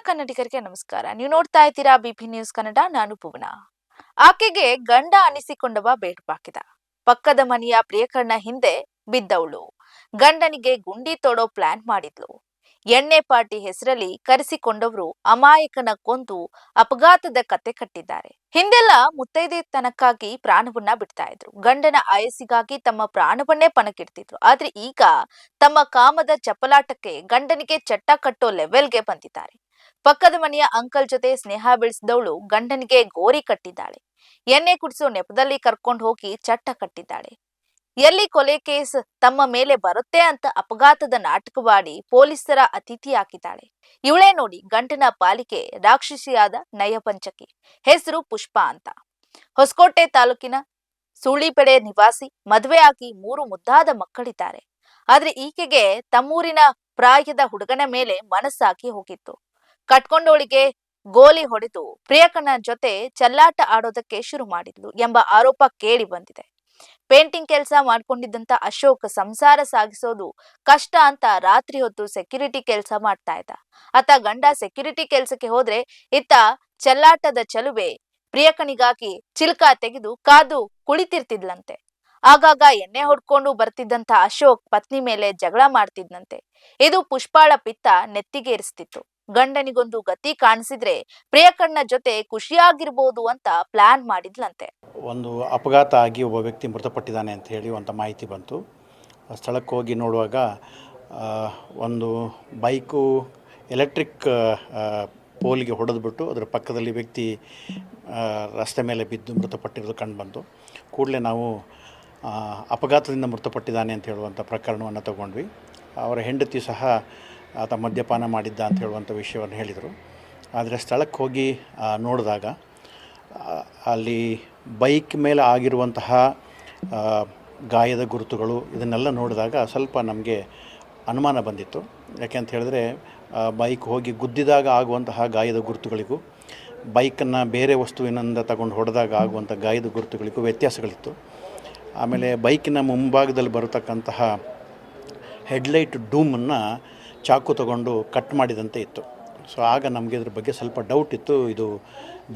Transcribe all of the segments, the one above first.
ಕನ್ನಡಿಗರಿಗೆ ನಮಸ್ಕಾರ. ನೀವು ನೋಡ್ತಾ ಇದ್ದೀರಾ ಬಿಪಿ ನ್ಯೂಸ್ ಕನ್ನಡ. ನಾನು ಭುವನ. ಆಕೆಗೆ ಗಂಡ ಅನಿಸಿಕೊಂಡವ ಬೇಟುಪಾಕಿದ. ಪಕ್ಕದ ಮನೆಯ ಪ್ರಿಯಕರನ ಹಿಂದೆ ಬಿದ್ದವಳು ಗಂಡನಿಗೆ ಗುಂಡಿ ತೋಡೋ ಪ್ಲಾನ್ ಮಾಡಿದ್ಲು. ಎಣ್ಣೆ ಪಾರ್ಟಿ ಹೆಸರಲ್ಲಿ ಕರೆಸಿಕೊಂಡವರು ಅಮಾಯಕನ ಕೊಂದು ಅಪಘಾತದ ಕತೆ ಕಟ್ಟಿದ್ದಾರೆ. ಹಿಂದೆಲ್ಲ ಮುತ್ತೈದೆತನಕ್ಕಾಗಿ ಪ್ರಾಣವನ್ನ ಬಿಡ್ತಾ ಇದ್ರು. ಗಂಡನ ಆಯಸ್ಸಿಗಾಗಿ ತಮ್ಮ ಪ್ರಾಣವನ್ನೇ ಪಣಕ್ಕಿಡ್ತಿದ್ರು. ಆದ್ರೆ ಈಗ ತಮ್ಮ ಕಾಮದ ಚಪಲಾಟಕ್ಕೆ ಗಂಡನಿಗೆ ಚಟ್ಟ ಕಟ್ಟೋ ಲೆವೆಲ್ಗೆ ಬಂದಿದ್ದಾರೆ. ಪಕ್ಕದ ಮನೆಯ ಅಂಕಲ್ ಜೊತೆ ಸ್ನೇಹ ಬೆಳೆಸಿದವಳು ಗಂಡನಿಗೆ ಗೋರಿ ಕಟ್ಟಿದ್ದಾಳೆ. ಎಣ್ಣೆ ಕುಡಿಸೋ ನೆಪದಲ್ಲಿ ಕರ್ಕೊಂಡು ಹೋಗಿ ಚಟ್ಟ ಕಟ್ಟಿದ್ದಾಳೆ. ಎಲ್ಲಿ ಕೊಲೆ ಕೇಸ್ ತಮ್ಮ ಮೇಲೆ ಬರುತ್ತೆ ಅಂತ ಅಪಘಾತದ ನಾಟಕವಾಡಿ ಪೊಲೀಸರ ಅತಿಥಿ ಹಾಕಿದ್ದಾಳೆ. ಇವಳೇ ನೋಡಿ ಗಂಡನ ಪಾಲಿಕೆ ರಾಕ್ಷಸಿಯಾದ ನಯಪಂಚಕಿ. ಹೆಸರು ಪುಷ್ಪ ಅಂತ. ಹೊಸಕೋಟೆ ತಾಲೂಕಿನ ಸೂಳಿಪೆಡೆ ನಿವಾಸಿ. ಮದುವೆಯಾಗಿ 3 ಮುದ್ದಾದ ಮಕ್ಕಳಿದ್ದಾರೆ. ಆದ್ರೆ ಈಕೆಗೆ ತಮ್ಮೂರಿನ ಪ್ರಾಯದ ಹುಡುಗನ ಮೇಲೆ ಮನಸ್ಸಾಗಿ ಹೋಗಿತ್ತು. ಕಟ್ಕೊಂಡವಳಿಗೆ ಗೋಲಿ ಹೊಡೆದು ಪ್ರಿಯಕರನ ಜೊತೆ ಚೆಲ್ಲಾಟ ಆಡೋದಕ್ಕೆ ಶುರು ಮಾಡಿದ್ಲು ಎಂಬ ಆರೋಪ ಕೇಳಿ ಬಂದಿದೆ. ಪೇಂಟಿಂಗ್ ಕೆಲಸ ಮಾಡ್ಕೊಂಡಿದ್ದಂತ ಅಶೋಕ್ ಸಂಸಾರ ಸಾಗಿಸೋದು ಕಷ್ಟ ಅಂತ ರಾತ್ರಿ ಹೊತ್ತು ಸೆಕ್ಯೂರಿಟಿ ಕೆಲಸ ಮಾಡ್ತಾ ಇದ್ದ. ಆತ ಗಂಡ ಸೆಕ್ಯೂರಿಟಿ ಕೆಲಸಕ್ಕೆ ಹೋದ್ರೆ ಇತ್ತ ಚೆಲ್ಲಾಟದ ಚಲುವೆ ಪ್ರಿಯಕನಿಗಾಗಿ ಚಿಲ್ಕ ತೆಗೆದು ಕಾದು ಕುಳಿತಿರ್ತಿದ್ಲಂತೆ. ಆಗಾಗ ಎಣ್ಣೆ ಹೊಡ್ಕೊಂಡು ಬರ್ತಿದ್ದಂತ ಅಶೋಕ್ ಪತ್ನಿ ಮೇಲೆ ಜಗಳ ಮಾಡ್ತಿದ್ನಂತೆ. ಇದು ಪುಷ್ಪಾಳ ಪಿತ್ತ ನೆತ್ತಿಗೇರಿಸ್ತಿತ್ತು. ಗಂಡನಿಗೊಂದು ಗತಿ ಕಾಣಿಸಿದ್ರೆ ಪ್ರಿಯಕರನ ಜೊತೆ ಖುಷಿಯಾಗಿರ್ಬೋದು ಅಂತ ಪ್ಲಾನ್ ಮಾಡಿದ್ಲಂತೆ. ಒಂದು ಅಪಘಾತ ಆಗಿ ಒಬ್ಬ ವ್ಯಕ್ತಿ ಮೃತಪಟ್ಟಿದ್ದಾನೆ ಅಂತ ಹೇಳಿ ಒಂದು ಮಾಹಿತಿ ಬಂತು. ಸ್ಥಳಕ್ಕೆ ಹೋಗಿ ನೋಡುವಾಗ ಒಂದು ಬೈಕು ಎಲೆಕ್ಟ್ರಿಕ್ ಪೋಲಿಗೆ ಹೊಡೆದ್ಬಿಟ್ಟು ಅದರ ಪಕ್ಕದಲ್ಲಿ ವ್ಯಕ್ತಿ ರಸ್ತೆ ಮೇಲೆ ಬಿದ್ದು ಮೃತಪಟ್ಟಿರೋದು ಕಂಡುಬಂತು. ಕೂಡಲೇ ನಾವು ಅಪಘಾತದಿಂದ ಮೃತಪಟ್ಟಿದ್ದಾನೆ ಅಂತ ಹೇಳುವಂಥ ಪ್ರಕರಣವನ್ನು ತಗೊಂಡ್ವಿ. ಅವರ ಹೆಂಡತಿ ಸಹ ಆತ ಮದ್ಯಪಾನ ಮಾಡಿದ್ದ ಅಂತ ಹೇಳುವಂಥ ವಿಷಯವನ್ನು ಹೇಳಿದರು. ಆದರೆ ಸ್ಥಳಕ್ಕೆ ಹೋಗಿ ನೋಡಿದಾಗ ಅಲ್ಲಿ ಬೈಕ್ ಮೇಲೆ ಆಗಿರುವಂತಹ ಗಾಯದ ಗುರುತುಗಳು ಇದನ್ನೆಲ್ಲ ನೋಡಿದಾಗ ಸ್ವಲ್ಪ ನಮಗೆ ಅನುಮಾನ ಬಂದಿತ್ತು. ಯಾಕೆಂತ ಹೇಳಿದ್ರೆ ಬೈಕ್ ಹೋಗಿ ಗುದ್ದಿದಾಗ ಆಗುವಂತಹ ಗಾಯದ ಗುರುತುಗಳಿಗೂ ಬೈಕನ್ನು ಬೇರೆ ವಸ್ತುವಿನಿಂದ ತಗೊಂಡು ಹೊಡೆದಾಗ ಆಗುವಂಥ ಗಾಯದ ಗುರುತುಗಳಿಗೂ ವ್ಯತ್ಯಾಸಗಳಿತ್ತು. ಆಮೇಲೆ ಬೈಕಿನ ಮುಂಭಾಗದಲ್ಲಿ ಬರತಕ್ಕಂತಹ ಹೆಡ್ಲೈಟ್ ಡೂಮನ್ನು ಚಾಕು ತಗೊಂಡು ಕಟ್ ಮಾಡಿದಂತೆ ಇತ್ತು. ಸೊ ಆಗ ನಮಗೆ ಇದ್ರ ಬಗ್ಗೆ ಸ್ವಲ್ಪ ಡೌಟ್ ಇತ್ತು, ಇದು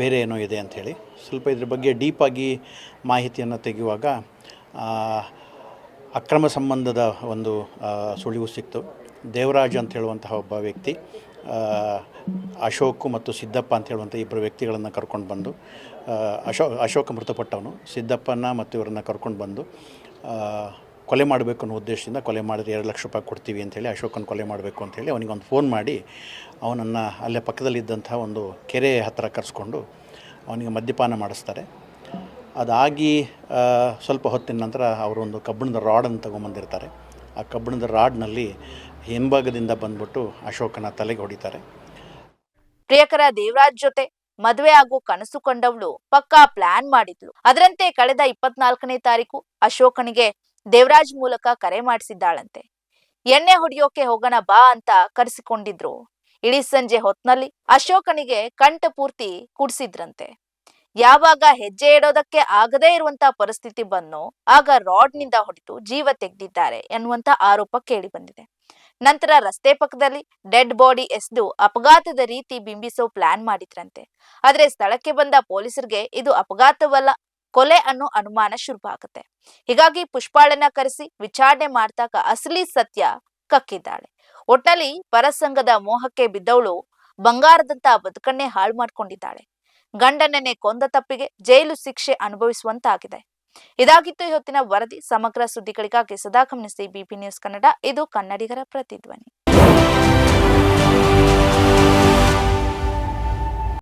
ಬೇರೆ ಏನೋ ಇದೆ ಅಂಥೇಳಿ. ಸ್ವಲ್ಪ ಇದ್ರ ಬಗ್ಗೆ ಡೀಪಾಗಿ ಮಾಹಿತಿಯನ್ನು ತೆಗೆಯುವಾಗ ಅಕ್ರಮ ಸಂಬಂಧದ ಒಂದು ಸುಳಿವು ಸಿಕ್ತು. ದೇವರಾಜ್ ಅಂತ ಹೇಳುವಂತಹ ಒಬ್ಬ ವ್ಯಕ್ತಿ ಅಶೋಕ್ ಮತ್ತು ಸಿದ್ದಪ್ಪ ಅಂತ ಹೇಳುವಂಥ ಇಬ್ಬರು ವ್ಯಕ್ತಿಗಳನ್ನು ಕರ್ಕೊಂಡು ಬಂದು ಅಶೋಕ ಮೃತಪಟ್ಟವನು, ಸಿದ್ದಪ್ಪನ ಮತ್ತು ಇವರನ್ನು ಕರ್ಕೊಂಡು ಬಂದು ಕೊಲೆ ಮಾಡಬೇಕು ಅನ್ನೋ ಉದ್ದೇಶದಿಂದ ಕೊಲೆ ಮಾಡಿದ್ರೆ 2 ಲಕ್ಷ ರೂಪಾಯಿ ಕೊಡ್ತೀವಿ ಅಂಥೇಳಿ ಅಶೋಕನ ಕೊಲೆ ಮಾಡಬೇಕು ಅಂಥೇಳಿ ಅವನಿಗೊಂದು ಫೋನ್ ಮಾಡಿ ಅವನನ್ನು ಅಲ್ಲೇ ಪಕ್ಕದಲ್ಲಿದ್ದಂಥ ಒಂದು ಕೆರೆ ಹತ್ತಿರ ಕರೆಸ್ಕೊಂಡು ಅವನಿಗೆ ಮದ್ಯಪಾನ ಮಾಡಿಸ್ತಾರೆ. ಅದಾಗಿ ಸ್ವಲ್ಪ ಹೊತ್ತಿನ ನಂತರ ಅವರು ಒಂದು ಕಬ್ಬಿಣದ ರಾಡನ್ನು ತೊಗೊಂಬಂದಿರ್ತಾರೆ. ಆ ಕಬ್ಬಿಣದ ರಾಡ್ನಲ್ಲಿ ಹಿಂಭಾಗದಿಂದ ಬಂದ್ಬಿಟ್ಟು ಅಶೋಕನ ತಲೆಗೆ ಹೊಡಿತಾರೆ. ಪ್ರಿಯಕರ ದೇವರಾಜ್ ಜೊತೆ ಮದುವೆ ಆಗೋ ಕನಸು ಕಂಡವಳು ಪಕ್ಕಾ ಪ್ಲಾನ್ ಮಾಡಿದ್ಲು. ಅದರಂತೆ ಕಳೆದ 24ನೇ ತಾರೀಕು ಅಶೋಕನಿಗೆ ದೇವರಾಜ್ ಮೂಲಕ ಕರೆ ಮಾಡಿಸಿದ್ದಾಳಂತೆ. ಎಣ್ಣೆ ಹೊಡೆಯೋಕೆ ಹೋಗೋಣ ಬಾ ಅಂತ ಕರೆಸಿಕೊಂಡಿದ್ರು. ಇಡೀ ಸಂಜೆ ಹೊತ್ನಲ್ಲಿ ಅಶೋಕನಿಗೆ ಕಂಠ ಪೂರ್ತಿ ಕುಡಿಸಿದ್ರಂತೆ. ಯಾವಾಗ ಹೆಜ್ಜೆ ಇಡೋದಕ್ಕೆ ಆಗದೇ ಇರುವಂತ ಪರಿಸ್ಥಿತಿ ಬಂದೋ ಆಗ ರಾಡ್ನಿಂದ ಹೊಡೆದು ಜೀವ ತೆಗೆದಿದ್ದಾರೆ ಎನ್ನುವಂತ ಆರೋಪ ಕೇಳಿ ಬಂದಿದೆ. ನಂತರ ರಸ್ತೆ ಪಕ್ಕದಲ್ಲಿ ಡೆಡ್ ಬಾಡಿ ಎಸೆದು ಅಪಘಾತದ ರೀತಿ ಬಿಂಬಿಸೋ ಪ್ಲಾನ್ ಮಾಡಿದ್ರಂತೆ. ಆದ್ರೆ ಸ್ಥಳಕ್ಕೆ ಬಂದ ಪೊಲೀಸರಿಗೆ ಇದು ಅಪಘಾತವಲ್ಲ, ಕೊಲೆ ಅನ್ನೋ ಅನುಮಾನ ಶುರುವಾಗುತ್ತೆ. ಹೀಗಾಗಿ ಪುಷ್ಪಾಳನ್ನ ಕರೆಸಿ ವಿಚಾರಣೆ ಮಾಡಿದಾಗ ಅಸಲಿ ಸತ್ಯ ಕಕ್ಕಿದ್ದಾಳೆ. ಒಟ್ನಲ್ಲಿ ಪರಸಂಗದ ಮೋಹಕ್ಕೆ ಬಿದ್ದವಳು ಬಂಗಾರದಂತ ಬದುಕನ್ನೇ ಹಾಳು ಮಾಡ್ಕೊಂಡಿದ್ದಾಳೆ. ಗಂಡನನ್ನೇ ಕೊಂದ ತಪ್ಪಿಗೆ ಜೈಲು ಶಿಕ್ಷೆ ಅನುಭವಿಸುವಂತಾಗಿದೆ. ಇದಾಗಿತ್ತು ಇವತ್ತಿನ ವರದಿ. ಸಮಗ್ರ ಸುದ್ದಿಗಳಿಗಾಗಿ ಸದಾ ಗಮನಿಸಿ ಬಿಪಿ ನ್ಯೂಸ್ ಕನ್ನಡ. ಇದು ಕನ್ನಡಿಗರ ಪ್ರತಿಧ್ವನಿ.